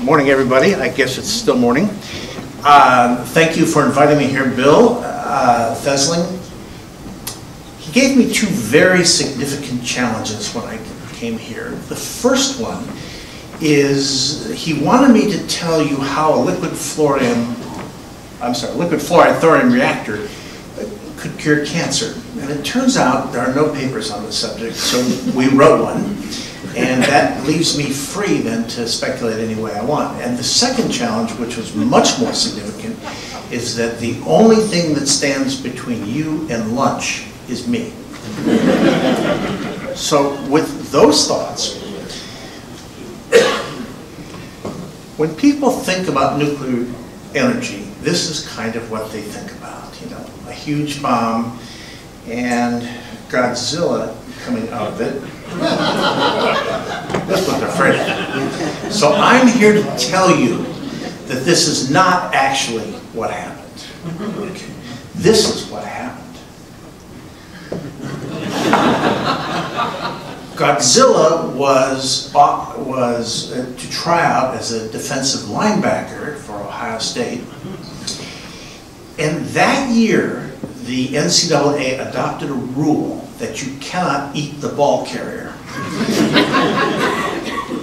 Morning, everybody. I guess it's still morning. Thank you for inviting me here, Bill Fesling. He gave me two very significant challenges when I came here. The first one is he wanted me to tell you how a liquid fluoride thorium reactor could cure cancer. And it turns out there are no papers on the subject, so we wrote one. And that leaves me free then to speculate any way I want. And the second challenge, which was much more significant, is that the only thing that stands between you and lunch is me. So with those thoughts, when people think about nuclear energy, this is kind of what they think about, you know, a huge bomb and Godzilla coming out of it. That's what they're afraid of. So I'm here to tell you that this is not actually what happened. Okay. This is what happened. Godzilla was to try out as a defensive linebacker for Ohio State. And that year, the NCAA adopted a rule that you cannot eat the ball carrier.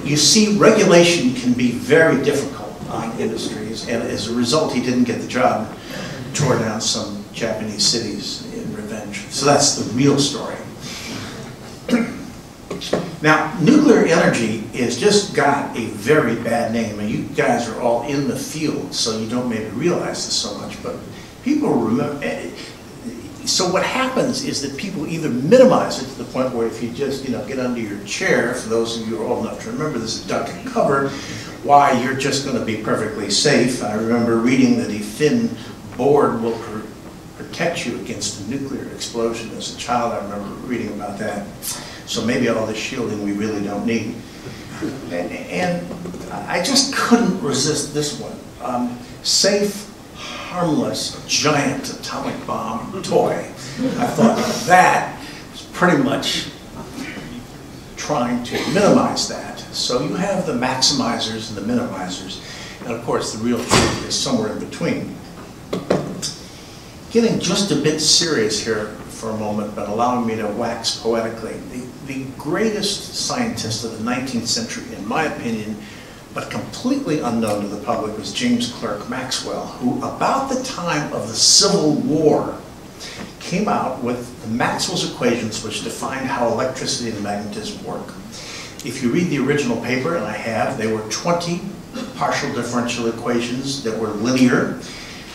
You see, regulation can be very difficult on industries, and as a result, he didn't get the job, tore down some Japanese cities in revenge. So that's the real story. Now, nuclear energy has just got a very bad name, and you guys are all in the field, so you don't maybe realize this so much, but people remember. So what happens is that people either minimize it to the point where if you just, you know, get under your chair, for those of you who are old enough to remember this is duck and cover, why you're just going to be perfectly safe. I remember reading that a thin board will protect you against a nuclear explosion. As a child, I remember reading about that. So maybe all this shielding we really don't need. And I just couldn't resist this one. Safe, harmless, giant atomic bomb toy. I thought that was pretty much trying to minimize that. So you have the maximizers and the minimizers, and of course the real truth is somewhere in between. Getting just a bit serious here for a moment, but allowing me to wax poetically. The greatest scientist of the 19th century, in my opinion, but completely unknown to the public, was James Clerk Maxwell, who about the time of the Civil War came out with the Maxwell's equations, which defined how electricity and magnetism work. If you read the original paper, and I have, they were 20 partial differential equations that were linear.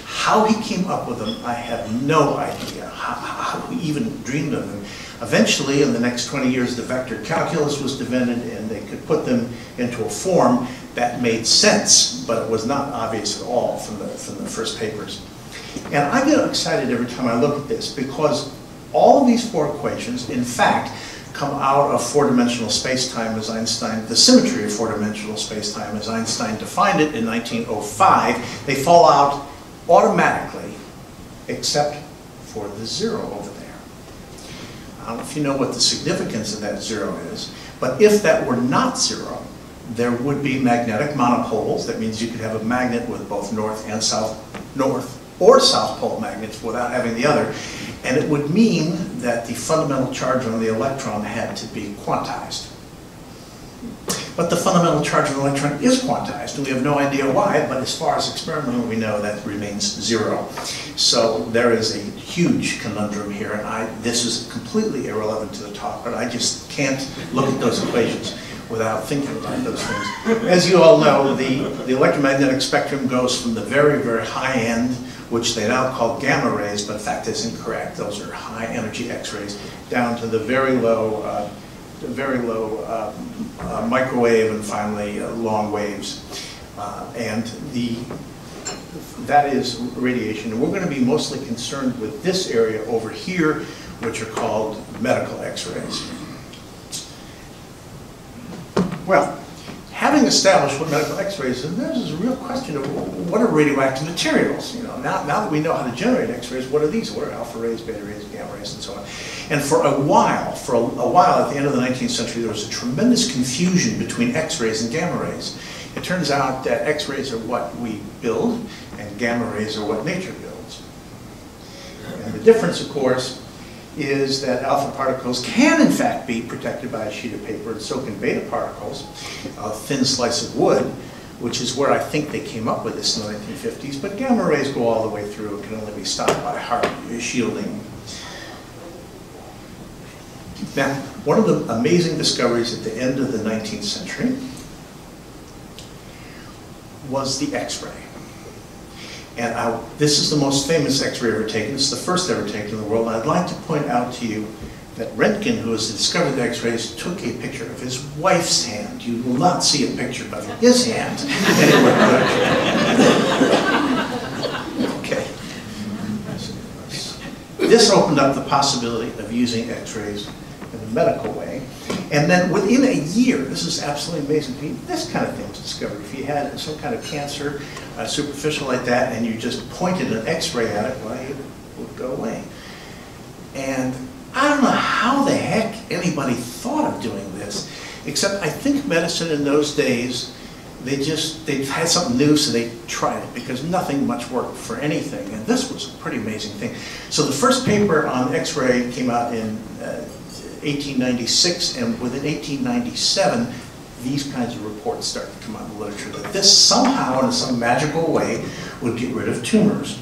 How he came up with them, I have no idea how he even dreamed of them. Eventually, in the next 20 years, the vector calculus was invented, and they could put them into a form that made sense, but it was not obvious at all from the first papers. And I get excited every time I look at this, because all of these four equations, in fact, come out of four-dimensional space-time as Einstein, the symmetry of four-dimensional space-time as Einstein defined it in 1905. They fall out automatically, except for the zero over there. I don't know if you know what the significance of that zero is, but if that were not zero, there would be magnetic monopoles. That means you could have a magnet with both north or south pole magnets without having the other. And it would mean that the fundamental charge on the electron had to be quantized. But the fundamental charge of the electron is quantized, and we have no idea why, but as far as experimentally we know, that remains zero. So there is a huge conundrum here, and this is completely irrelevant to the talk, but I just can't look at those equations without thinking about those things. As you all know, the electromagnetic spectrum goes from the very, very high end, which they now call gamma rays, but in fact is incorrect. Those are high energy X-rays, down to the very low microwave, and finally long waves. And that is radiation. And we're going to be mostly concerned with this area over here, which are called medical X-rays. Well, having established what medical X-rays is, there's a real question of what are radioactive materials? You know, now that we know how to generate X-rays, what are these? What are alpha rays, beta rays, gamma rays, and so on? And for a while at the end of the 19th century, there was a tremendous confusion between X-rays and gamma rays. It turns out that X-rays are what we build, and gamma rays are what nature builds. And the difference, of course, is that alpha particles can, in fact, be protected by a sheet of paper, and so can beta particles, a thin slice of wood, which is where I think they came up with this in the 1950s, but gamma rays go all the way through and can only be stopped by hard shielding. Now, one of the amazing discoveries at the end of the 19th century was the X-ray. And this is the most famous X-ray ever taken. It's the first ever taken in the world. And I'd like to point out to you that Röntgen, who has discovered the X-rays, took a picture of his wife's hand. You will not see a picture of his hand anywhere. Okay. This opened up the possibility of using X-rays in a medical way. And then within a year, this is absolutely amazing, this kind of thing was discovered. If you had some kind of cancer, superficial like that, and you just pointed an X-ray at it, well, it would go away. And I don't know how the heck anybody thought of doing this, except I think medicine in those days, they had something new, so they tried it, because nothing much worked for anything. And this was a pretty amazing thing. So the first paper on X-ray came out in 1896, and within 1897, these kinds of reports started to come out in the literature that this somehow, in some magical way, would get rid of tumors.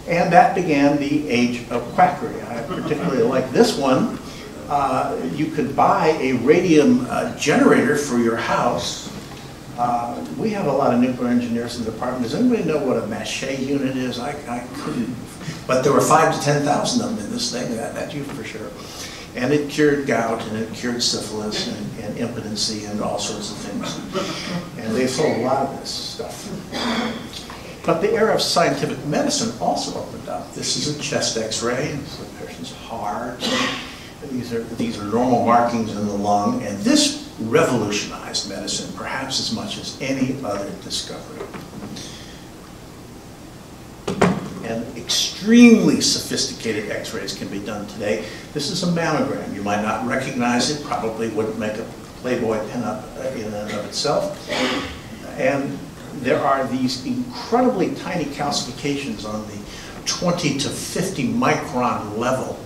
And that began the age of quackery. I particularly like this one. You could buy a radium generator for your house. We have a lot of nuclear engineers in the department. Does anybody know what a Maché unit is? I couldn't. But there were 5,000 to 10,000 of them in this thing, that you for sure. And it cured gout, and it cured syphilis, and impotency, and all sorts of things. And they sold a lot of this stuff. But the era of scientific medicine also opened up. This is a chest X-ray. So the person's heart. These are normal markings in the lung, and this revolutionized medicine perhaps as much as any other discovery. And extremely sophisticated X-rays can be done today. This is a mammogram. You might not recognize it, probably wouldn't make a Playboy pinup in and of itself. And there are these incredibly tiny calcifications on the 20 to 50 micron level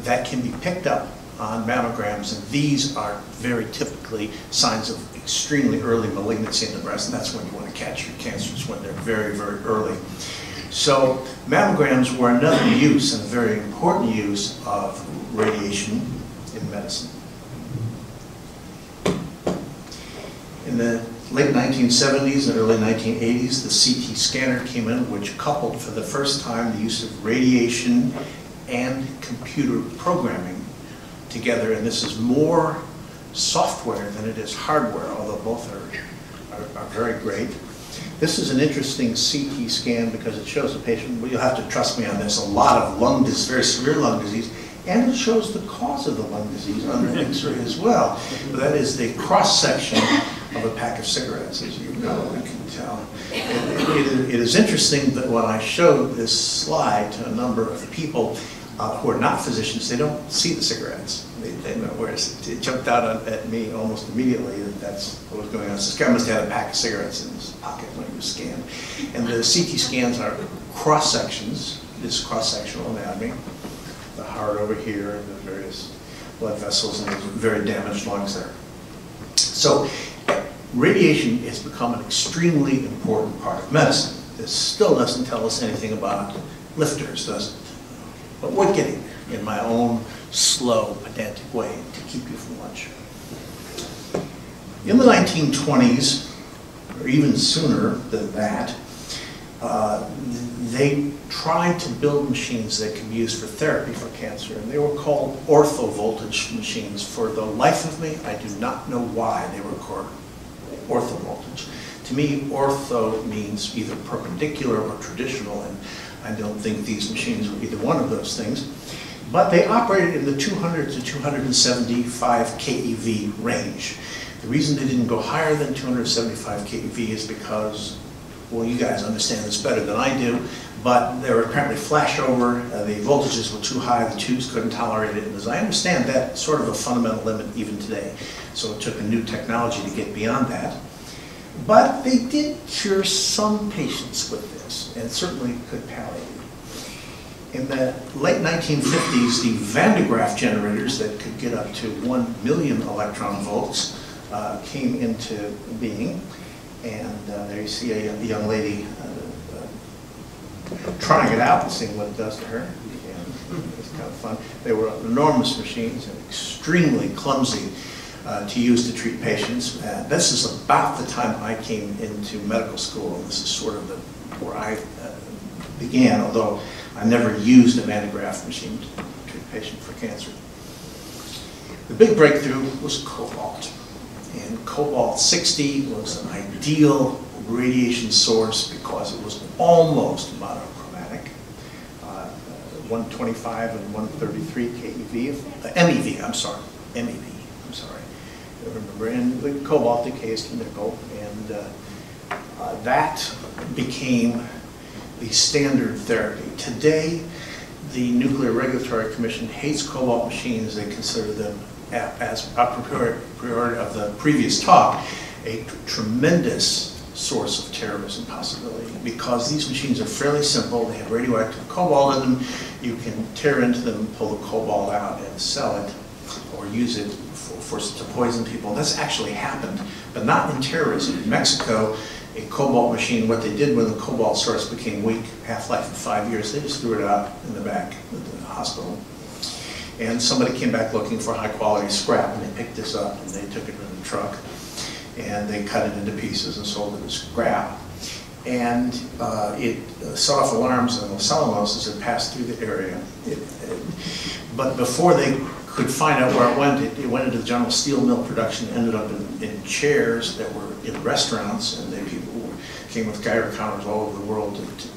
that can be picked up on mammograms, and these are very typically signs of extremely early malignancy in the breast, and that's when you want to catch your cancers, when they're very, very early. So mammograms were another use, and a very important use, of radiation in medicine. In the late 1970s and early 1980s, the CT scanner came in, which coupled for the first time the use of radiation and computer programming together, and this is more software than it is hardware, although both are very great. This is an interesting CT scan because it shows the patient, well, you'll have to trust me on this, a lot of lung disease, very severe lung disease, and it shows the cause of the lung disease under an X-ray as well. That is the cross-section of a pack of cigarettes, as you know, you can tell. It is interesting that when I showed this slide to a number of people who are not physicians, they don't see the cigarettes. They know, whereas it jumped out at me almost immediately that that's what was going on. So this guy must have had a pack of cigarettes in his pocket when he was scanned. And the CT scans are cross-sections, this cross-sectional anatomy, the heart over here, and the various blood vessels, and those very damaged lungs there. So radiation has become an extremely important part of medicine. This still doesn't tell us anything about lifters, does it? But we're getting there in my own slow, pedantic way to keep you from lunch. In the 1920s, or even sooner than that, they tried to build machines that could be used for therapy for cancer, and they were called ortho-voltage machines. For the life of me, I do not know why they were called ortho-voltage. To me, ortho means either perpendicular or traditional, and I don't think these machines were either one of those things. But they operated in the 200 to 275 keV range. The reason they didn't go higher than 275 keV is because well, you guys understand this better than I do, but they were apparently flashover. The voltages were too high, the tubes couldn't tolerate it, and as I understand, that's sort of a fundamental limit even today. So it took a new technology to get beyond that. But they did cure some patients with this, and certainly could palliate. In the late 1950s, the Van de Graaff generators that could get up to 1 million electron volts came into being. And there you see a young lady trying it out and seeing what it does to her. And it's kind of fun. They were enormous machines and extremely clumsy to use to treat patients. This is about the time I came into medical school. This is sort of where I began, although I never used a Van de Graaff machine to treat a patient for cancer. The big breakthrough was cobalt. And cobalt-60 was an ideal radiation source because it was almost monochromatic, 125 and 133 keV, MeV, I'm sorry, MeV, I'm sorry. Remember, and the cobalt decays to nickel, and that became the standard therapy. Today, the Nuclear Regulatory Commission hates cobalt machines. They consider them, as a priori of the previous talk, a tremendous source of terrorism possibility, because these machines are fairly simple. They have radioactive cobalt in them. You can tear into them, pull the cobalt out, and sell it, or use it to poison people. That's actually happened, but not in terrorism. In Mexico, a cobalt machine, what they did when the cobalt source became weak, half-life of 5 years, they just threw it out in the back of the hospital. And somebody came back looking for high-quality scrap, and they picked this up, and they took it in the truck, and they cut it into pieces and sold it as scrap. And it set off alarms and Melanoma as it passed through the area. But before they could find out where it went into the General Steel mill production, ended up in chairs that were in restaurants, and people came with Geiger counters all over the world to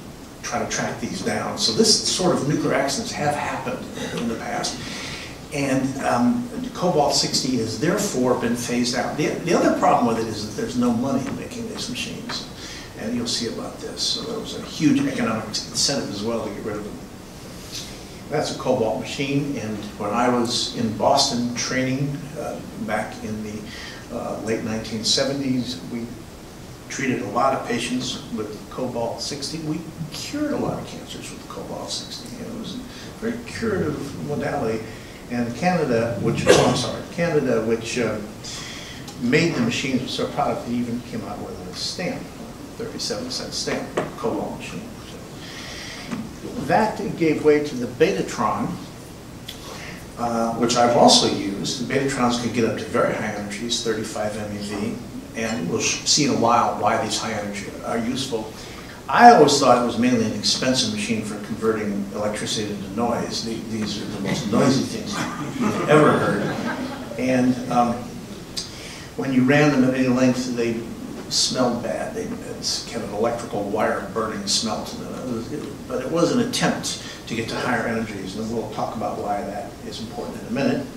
try to track these down. So this sort of nuclear accidents have happened in the past. And cobalt-60 has therefore been phased out. The other problem with it is that there's no money in making these machines. And you'll see about this. So there was a huge economic incentive as well to get rid of them. That's a cobalt machine, and when I was in Boston training back in the late 1970s, we treated a lot of patients with cobalt-60. We cured a lot of cancers with cobalt-60. It was a very curative modality. And Canada, which made the machines, was so proud of it, they even came out with a stamp, 37-cent stamp, cobalt machine. That gave way to the Betatron, which I've also used. The Betatrons could get up to very high energies, 35 MeV, and we'll see in a while why these high energies are useful. I always thought it was mainly an expensive machine for converting electricity into noise. These are the most noisy things you've ever heard. And when you ran them at any length, they smelled bad. It's kind of an electrical wire burning smell to them. But it was an attempt to get to higher energies, and we'll talk about why that is important in a minute.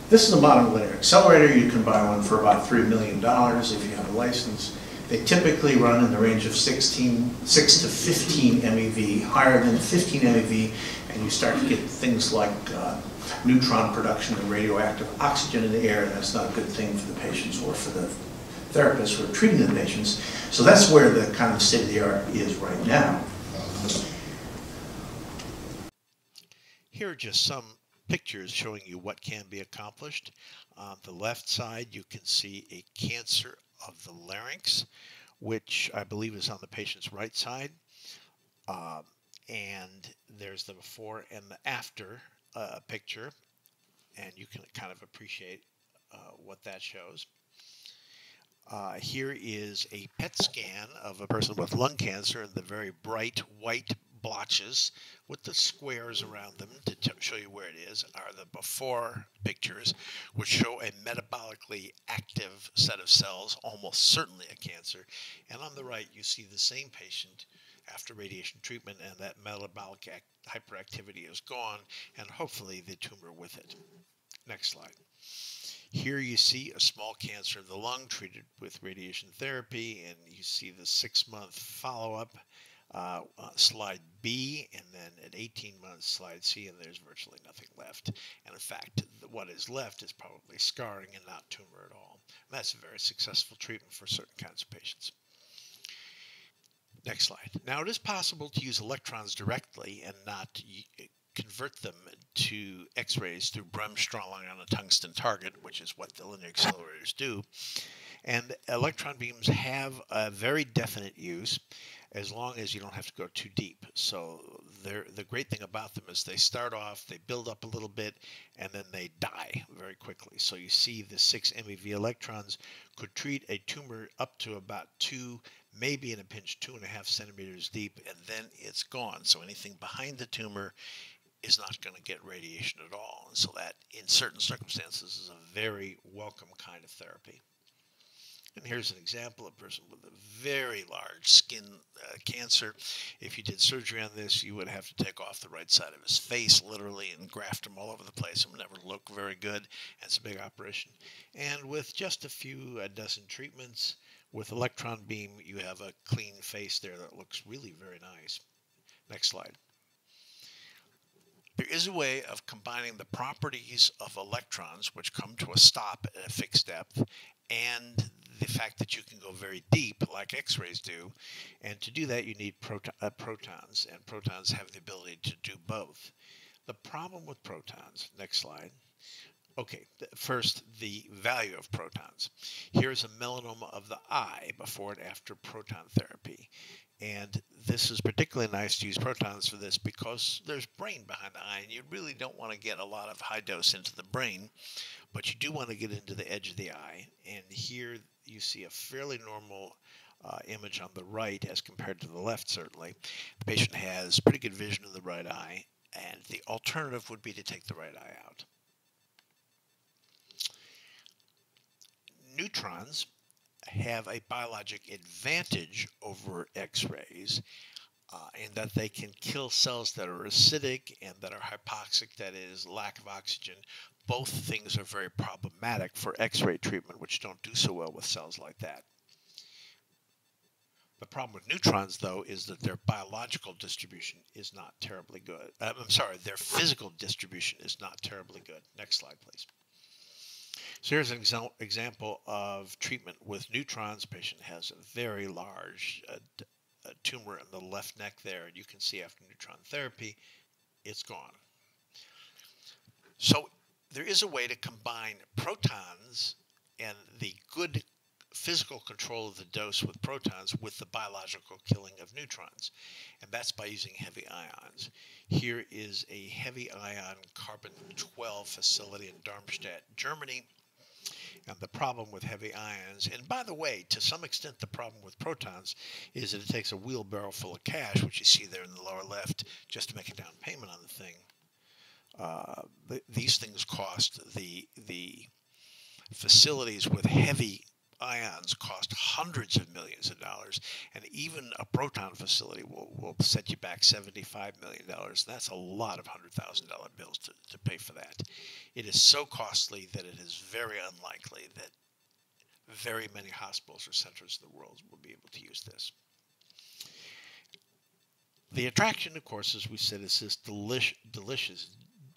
This is a modern linear accelerator. You can buy one for about $3 million if you have a license. They typically run in the range of 6 to 15 MeV, higher than 15 MeV, and you start to get things like neutron production and radioactive oxygen in the air, and that's not a good thing for the patients or for the therapists who are treating the patients. So that's where the kind of state of the art is right now. Here are just some pictures showing you what can be accomplished. On the left side, you can see a cancer of the larynx, which I believe is on the patient's right side. And there's the before and the after picture, and you can kind of appreciate what that shows. Here is a PET scan of a person with lung cancer, and the very bright white blotches with the squares around them to show you where it is are the before pictures, which show a metabolically active set of cells, almost certainly a cancer. And on the right, you see the same patient after radiation treatment, and that metabolic hyperactivity is gone, and hopefully the tumor with it. Next slide. Here you see a small cancer of the lung treated with radiation therapy, and you see the 6-month follow-up, slide B, and then at 18 months, slide C, and there's virtually nothing left. And in fact, what is left is probably scarring and not tumor at all. And that's a very successful treatment for certain kinds of patients. Next slide. Now, it is possible to use electrons directly and not convert them to X-rays through Bremsstrahlung on a tungsten target, which is what the linear accelerators do. And electron beams have a very definite use as long as you don't have to go too deep. So the great thing about them is they start off, they build up a little bit, and then they die very quickly. So you see the 6 MeV electrons could treat a tumor up to about 2, maybe in a pinch 2.5 centimeters deep, and then it's gone. So anything behind the tumor is not going to get radiation at all. And so that, in certain circumstances, is a very welcome kind of therapy. And here's an example of a person with a very large skin cancer. If you did surgery on this, you would have to take off the right side of his face, literally, and graft him all over the place. It would never look very good. It's a big operation. And with just a dozen treatments, with electron beam, you have a clean face there that looks really very nice. Next slide. There is a way of combining the properties of electrons, which come to a stop at a fixed depth, and the fact that you can go very deep, like X-rays do. And to do that, you need protons, and protons have the ability to do both. The problem with protons, next slide. Okay, first, the value of protons. Here's a melanoma of the eye before and after proton therapy. And this is particularly nice to use protons for this because there's brain behind the eye, and you really don't want to get a lot of high dose into the brain, but you do want to get into the edge of the eye. And here you see a fairly normal image on the right as compared to the left, certainly. The patient has pretty good vision of the right eye, and the alternative would be to take the right eye out. Neutrons have a biologic advantage over X-rays in that they can kill cells that are acidic and that are hypoxic, that is, lack of oxygen. Both things are very problematic for X-ray treatment, which don't do so well with cells like that. The problem with neutrons, though, is that their biological distribution is not terribly good. Their physical distribution is not terribly good. Next slide, please. So here's an example of treatment with neutrons. The patient has a very large tumor in the left neck there, and you can see after neutron therapy, it's gone. So there is a way to combine protons and the good physical control of the dose with protons with the biological killing of neutrons, and that's by using heavy ions. Here is a heavy ion carbon-12 facility in Darmstadt, Germany. And the problem with heavy ions, and by the way, to some extent the problem with protons, is that it takes a wheelbarrow full of cash, which you see there in the lower left, just to make a down payment on the thing. These things cost, the facilities with heavy ions cost hundreds of millions of dollars, and even a proton facility will set you back $75 million. That's a lot of $100,000 bills to pay for that. It is so costly that it is very unlikely that very many hospitals or centers in the world will be able to use this. The attraction, of course, as we said, is this delicious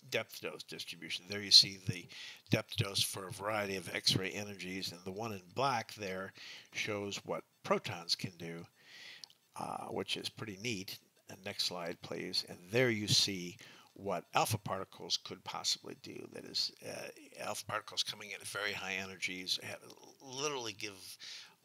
depth dose distribution. There you see the depth dose for a variety of X-ray energies, and the one in black there shows what protons can do, which is pretty neat. And next slide, please. And there you see what alpha particles could possibly do. That is, alpha particles coming in at very high energies literally give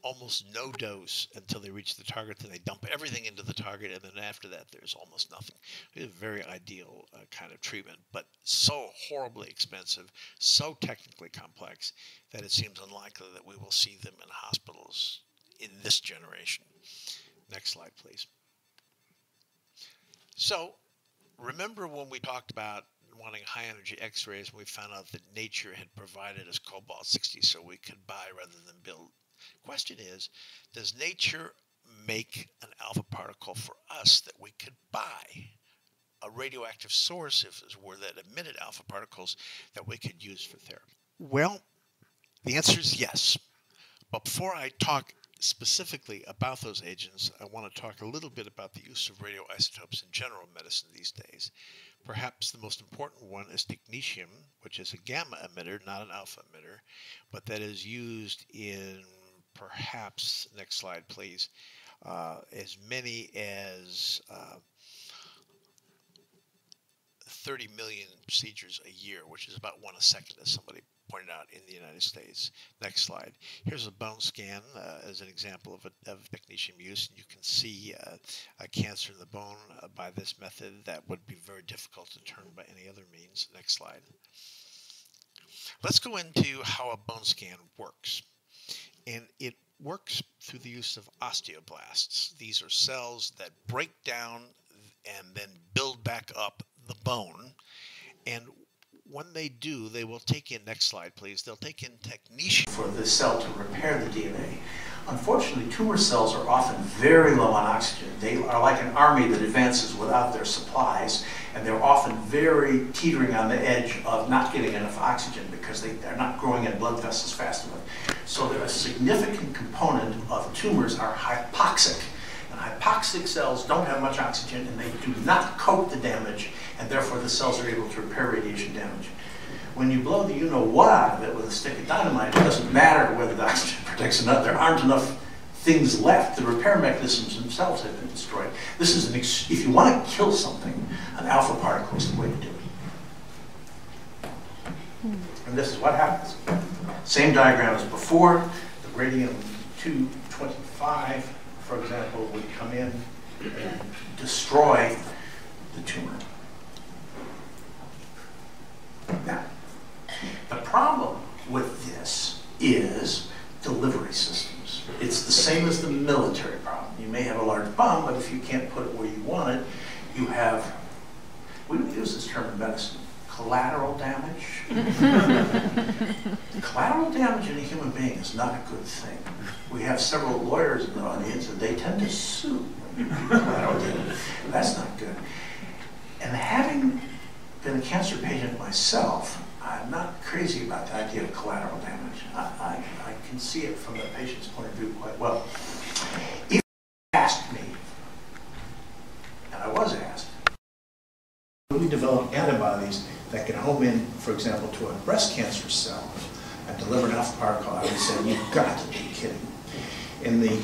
almost no dose until they reach the target, then they dump everything into the target, and then after that there's almost nothing. It's a very ideal kind of treatment, but so horribly expensive, so technically complex, that it seems unlikely that we will see them in hospitals in this generation. Next slide, please. So remember when we talked about wanting high energy X-rays, and we found out that nature had provided us cobalt-60 so we could buy rather than build? Question is, does nature make an alpha particle for us that we could buy? A radioactive source, if it were that emitted alpha particles, that we could use for therapy? Well, The answer is yes. But before I talk specifically about those agents, I want to talk a little bit about the use of radioisotopes in general medicine these days. Perhaps the most important one is technetium, which is a gamma emitter, not an alpha emitter, but that is used in perhaps, next slide please, as many as 30 million procedures a year, which is about 1 a second, as somebody pointed out, in the United States. Next slide. Here's a bone scan as an example of technetium use. You can see a cancer in the bone by this method that would be very difficult to turn by any other means. Next slide. Let's go into how a bone scan works. And it works through the use of osteoblasts. These are cells that break down and then build back up the bone. And when they do, they will take in, next slide please, they'll take in technetium for the cell to repair the DNA. Unfortunately, tumor cells are often very low on oxygen. They are like an army that advances without their supplies, and they're often very teetering on the edge of not getting enough oxygen because they're not growing in blood vessels fast enough. So a significant component of tumors are hypoxic. And hypoxic cells don't have much oxygen, and they do not coat the damage, and therefore the cells are able to repair radiation damage. When you blow the you-know-what out of it with a stick of dynamite, it doesn't matter whether the oxygen protects or not. There aren't enough things left. The repair mechanisms themselves have been destroyed. This is if you want to kill something, an alpha particle is the way to do it. And this is what happens. Same diagram as before. The radium-225, for example, would come in and destroy the tumor. Now, the problem with this is delivery systems. It's the same as the military problem. You may have a large bomb, but if you can't put it where you want it, you have, we don't use this term in medicine, collateral damage. Collateral damage in a human being is not a good thing. We have several lawyers in the audience, and they tend to sue collateral damage. That's not good. And having been a cancer patient myself, I'm not crazy about the idea of collateral damage. I can see it from the patient's point of view quite well. If you asked me, and I was asked, we develop antibodies that can home in, for example, to a breast cancer cell and deliver an alpha particle, I would say, you've got to be kidding. In the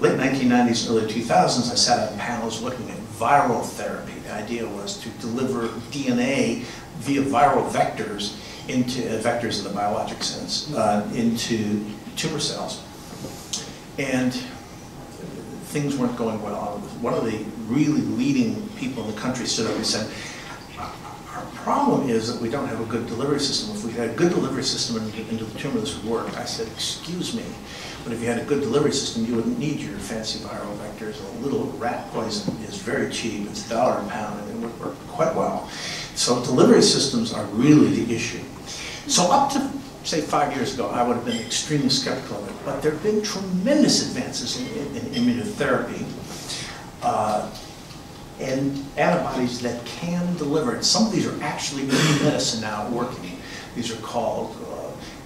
late 1990s, early 2000s, I sat on panels looking at viral therapy. The idea was to deliver DNA via viral vectors into vectors in the biologic sense into tumor cells, and things weren't going well. One of the really leading people in the country stood up and said, "Our problem is that we don't have a good delivery system. If we had a good delivery system into the tumor, this would work." I said, "Excuse me, but if you had a good delivery system, you wouldn't need your fancy viral vectors. A little rat poison is very cheap. It's $1 a pound, and it would work quite well." So delivery systems are really the issue. So up to, say, 5 years ago, I would have been extremely skeptical of it, but there have been tremendous advances in immunotherapy and antibodies that can deliver it. Some of these are actually in medicine now working. These are called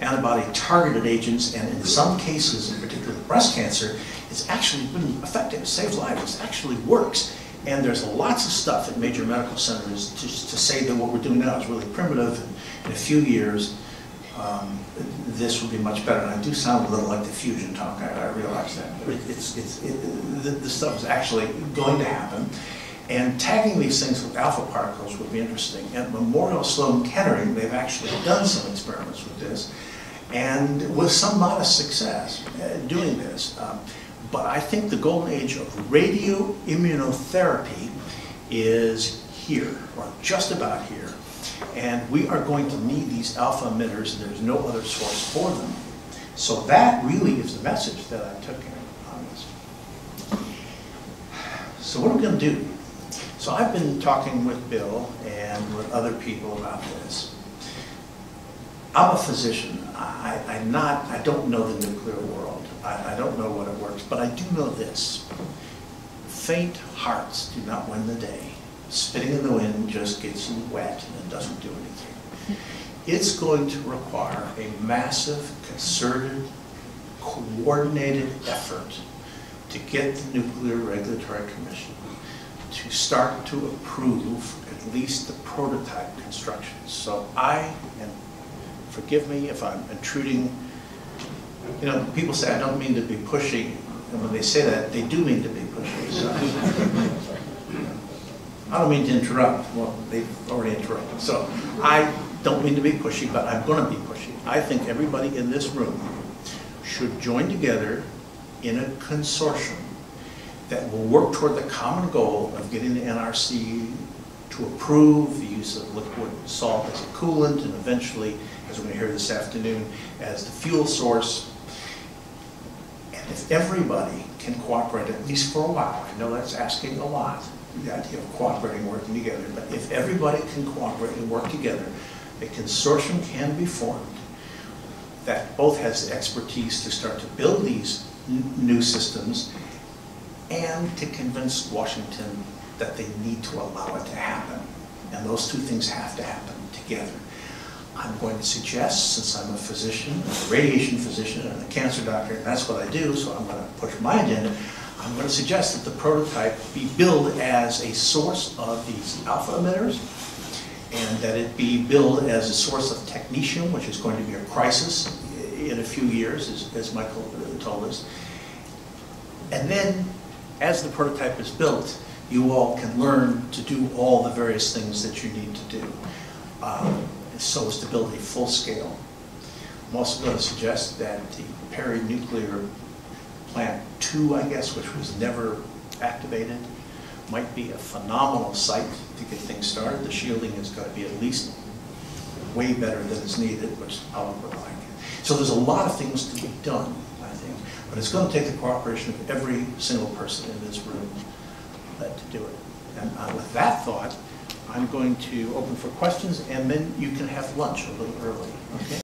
antibody-targeted agents, and in some cases, in particular breast cancer, it's actually been effective. It saves lives. It actually works. And there's lots of stuff at major medical centers to say that what we're doing now is really primitive. And in a few years, this will be much better. And I do sound a little like the fusion talk. I realize that. But this stuff is actually going to happen. And tagging these things with alpha particles would be interesting. At Memorial Sloan Kettering, they've actually done some experiments with this, and with some modest success doing this. But I think the golden age of radioimmunotherapy is here, or just about here. And we are going to need these alpha emitters, and there's no other source for them. So that really is the message that I took on this. So what are we going to do? So I've been talking with Bill and with other people about this. I'm a physician. I don't know the nuclear world. I don't know what it works, but I do know this. Faint hearts do not win the day. Spitting in the wind just gets you wet and it doesn't do anything. It's going to require a massive, concerted, coordinated effort to get the Nuclear Regulatory Commission to start to approve at least the prototype construction. So and forgive me if I'm intruding, you know, people say I don't mean to be pushy, and when they say that, they do mean to be pushy. So I don't mean to interrupt. Well, they've already interrupted. So I don't mean to be pushy, but I'm going to be pushy. I think everybody in this room should join together in a consortium that will work toward the common goal of getting the NRC to approve the use of liquid salt as a coolant and eventually, as we're going to hear this afternoon, as the fuel source. And if everybody can cooperate, at least for a while, I know that's asking a lot, the idea of cooperating, working together, but if everybody can cooperate and work together, a consortium can be formed that both has the expertise to start to build these new systems and to convince Washington that they need to allow it to happen. And those two things have to happen together. I'm going to suggest, since I'm a physician, a radiation physician and a cancer doctor, and that's what I do, so I'm going to push my agenda, I'm going to suggest that the prototype be billed as a source of these alpha emitters, and that it be billed as a source of technetium, which is going to be a crisis in a few years, as Michael told us. And then, as the prototype is built, you all can learn to do all the various things that you need to do, so as to build a full scale. I'm also going to suggest that the Perry-Nuclear Plant 2, I guess, which was never activated, might be a phenomenal site to get things started. The shielding is going to be at least way better than is needed, which the public would like. So there's a lot of things to be done, I think, but it's going to take the cooperation of every single person in this room to do it. And with that thought, I'm going to open for questions, and then you can have lunch a little early. Okay?